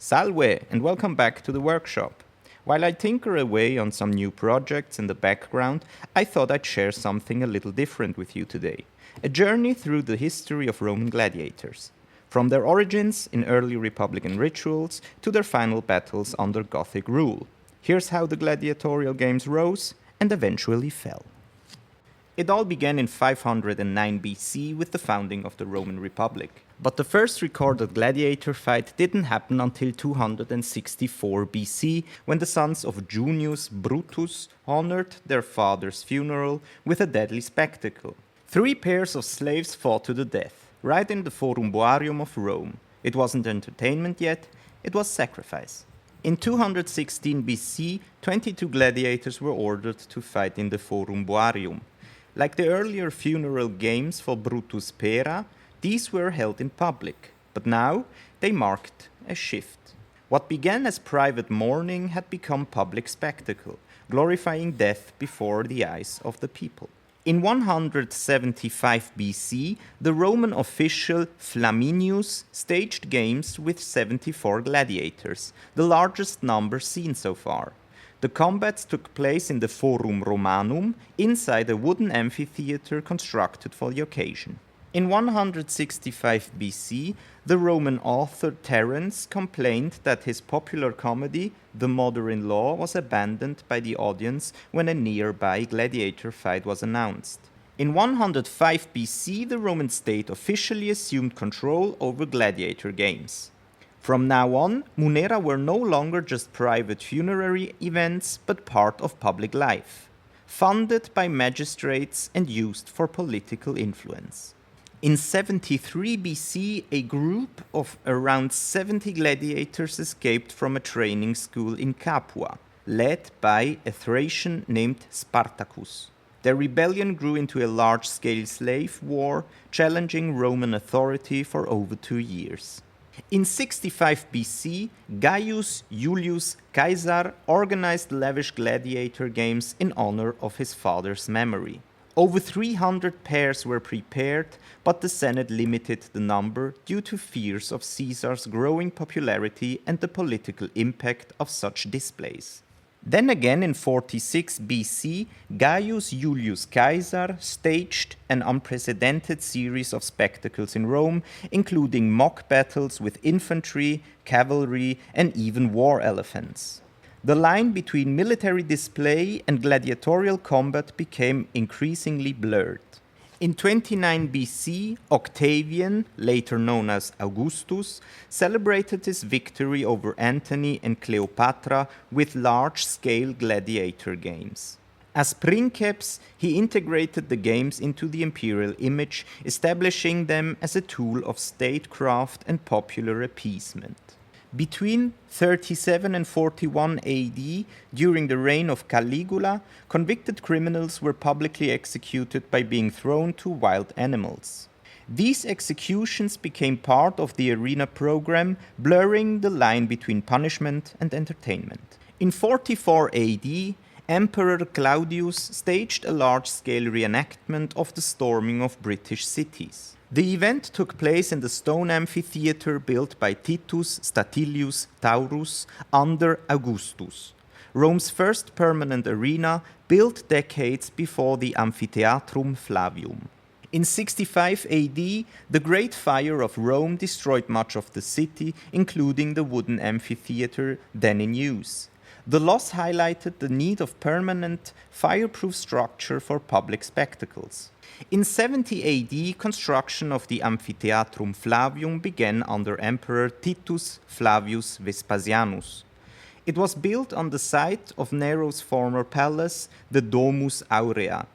Salve, and welcome back to the workshop. While I tinker away on some new projects in the background, I thought I'd share something a little different with you today. A journey through the history of Roman gladiators. From their origins in early Republican rituals to their final battles under Gothic rule. Here's how the gladiatorial games rose and eventually fell. It all began in 509 BC with the founding of the Roman Republic. But the first recorded gladiator fight didn't happen until 264 BC, when the sons of Junius Brutus honored their father's funeral with a deadly spectacle. 3 pairs of slaves fought to the death, right in the Forum Boarium of Rome. It wasn't entertainment yet, it was sacrifice. In 216 BC, 22 gladiators were ordered to fight in the Forum Boarium. Like the earlier funeral games for Brutus Pera, these were held in public, but now they marked a shift. What began as private mourning had become public spectacle, glorifying death before the eyes of the people. In 175 BC, the Roman official Flaminius staged games with 74 gladiators, the largest number seen so far. The combats took place in the Forum Romanum, inside a wooden amphitheater constructed for the occasion. In 165 BC, the Roman author Terence complained that his popular comedy, The Mother-in-Law, was abandoned by the audience when a nearby gladiator fight was announced. In 105 BC, the Roman state officially assumed control over gladiator games. From now on, munera were no longer just private funerary events, but part of public life, funded by magistrates and used for political influence. In 73 BC, a group of around 70 gladiators escaped from a training school in Capua, led by a Thracian named Spartacus. Their rebellion grew into a large-scale slave war, challenging Roman authority for over 2 years. In 65 BC, Gaius Julius Caesar organized lavish gladiator games in honor of his father's memory. Over 300 pairs were prepared, but the Senate limited the number due to fears of Caesar's growing popularity and the political impact of such displays. Then again in 46 BC, Gaius Julius Caesar staged an unprecedented series of spectacles in Rome, including mock battles with infantry, cavalry, and even war elephants. The line between military display and gladiatorial combat became increasingly blurred. In 29 BC, Octavian, later known as Augustus, celebrated his victory over Antony and Cleopatra with large-scale gladiator games. As princeps, he integrated the games into the imperial image, establishing them as a tool of statecraft and popular appeasement. Between 37 and 41 AD, during the reign of Caligula, convicted criminals were publicly executed by being thrown to wild animals. These executions became part of the arena program, blurring the line between punishment and entertainment. In 44 AD, Emperor Claudius staged a large-scale reenactment of the storming of British cities. The event took place in the stone amphitheater built by Titus Statilius Taurus under Augustus, Rome's first permanent arena, built decades before the Amphitheatrum Flavium. In 65 AD, the Great Fire of Rome destroyed much of the city, including the wooden amphitheater then in use. The loss highlighted the need of permanent, fireproof structure for public spectacles. In 70 AD, construction of the Amphitheatrum Flavium began under Emperor Titus Flavius Vespasianus. It was built on the site of Nero's former palace, the Domus Aurea,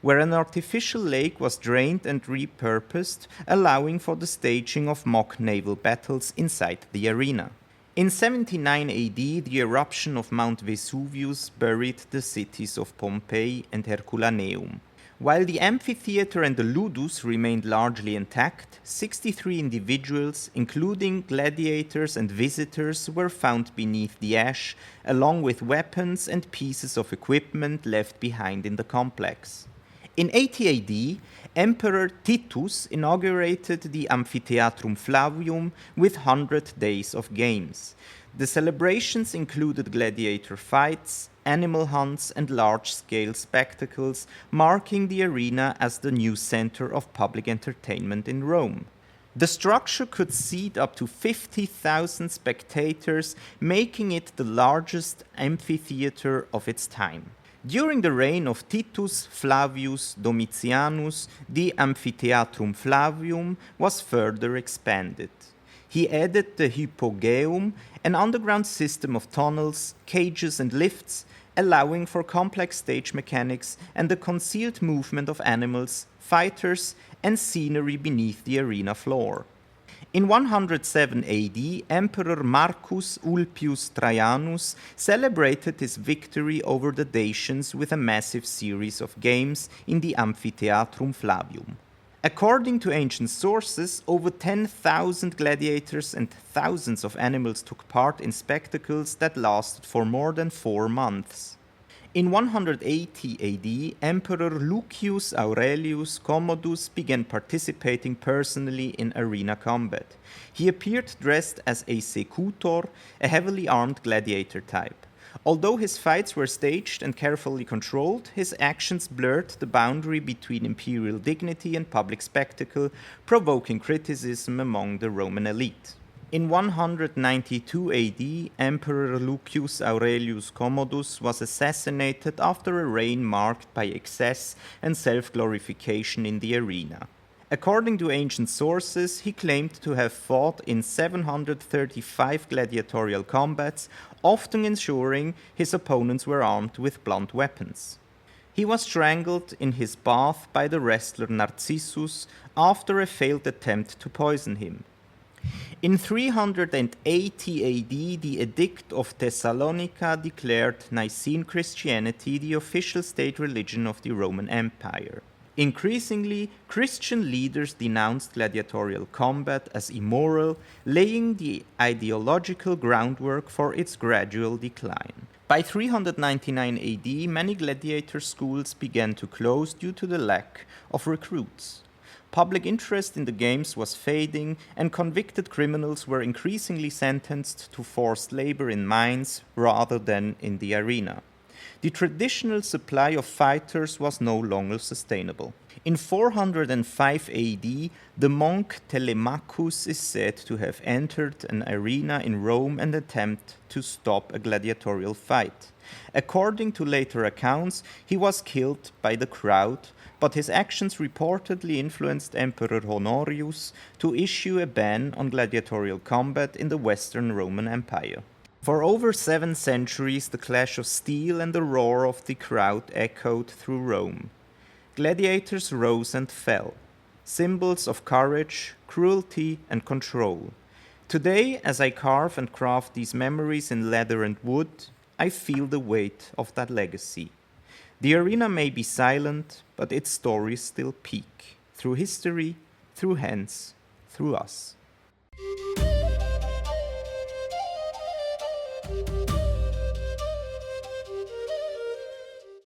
where an artificial lake was drained and repurposed, allowing for the staging of mock naval battles inside the arena. In 79 AD, the eruption of Mount Vesuvius buried the cities of Pompeii and Herculaneum. While the amphitheater and the ludus remained largely intact, 63 individuals, including gladiators and visitors, were found beneath the ash, along with weapons and pieces of equipment left behind in the complex. In 80 AD, Emperor Titus inaugurated the Amphitheatrum Flavium with 100 days of games. The celebrations included gladiator fights, animal hunts, and large-scale spectacles, marking the arena as the new center of public entertainment in Rome. The structure could seat up to 50,000 spectators, making it the largest amphitheater of its time. During the reign of Titus Flavius Domitianus, the Amphitheatrum Flavium was further expanded. He added the Hypogeum, an underground system of tunnels, cages, and lifts, allowing for complex stage mechanics and the concealed movement of animals, fighters, and scenery beneath the arena floor. In 107 AD, Emperor Marcus Ulpius Traianus celebrated his victory over the Dacians with a massive series of games in the Amphitheatrum Flavium. According to ancient sources, over 10,000 gladiators and thousands of animals took part in spectacles that lasted for more than 4 months. In 180 AD, Emperor Lucius Aurelius Commodus began participating personally in arena combat. He appeared dressed as a secutor, a heavily armed gladiator type. Although his fights were staged and carefully controlled, his actions blurred the boundary between imperial dignity and public spectacle, provoking criticism among the Roman elite. In 192 AD, Emperor Lucius Aurelius Commodus was assassinated after a reign marked by excess and self-glorification in the arena. According to ancient sources, he claimed to have fought in 735 gladiatorial combats, often ensuring his opponents were armed with blunt weapons. He was strangled in his bath by the wrestler Narcissus after a failed attempt to poison him. In 380 AD, the Edict of Thessalonica declared Nicene Christianity the official state religion of the Roman Empire. Increasingly, Christian leaders denounced gladiatorial combat as immoral, laying the ideological groundwork for its gradual decline. By 399 AD, many gladiator schools began to close due to the lack of recruits. Public interest in the games was fading, and convicted criminals were increasingly sentenced to forced labor in mines rather than in the arena. The traditional supply of fighters was no longer sustainable. In 405 AD, the monk Telemachus is said to have entered an arena in Rome and attempted to stop a gladiatorial fight. According to later accounts, he was killed by the crowd, but his actions reportedly influenced Emperor Honorius to issue a ban on gladiatorial combat in the Western Roman Empire. For over 7 centuries, the clash of steel and the roar of the crowd echoed through Rome. Gladiators rose and fell, symbols of courage, cruelty, and control. Today, as I carve and craft these memories in leather and wood, I feel the weight of that legacy. The arena may be silent, but its stories still peak, through history, through hands, through us.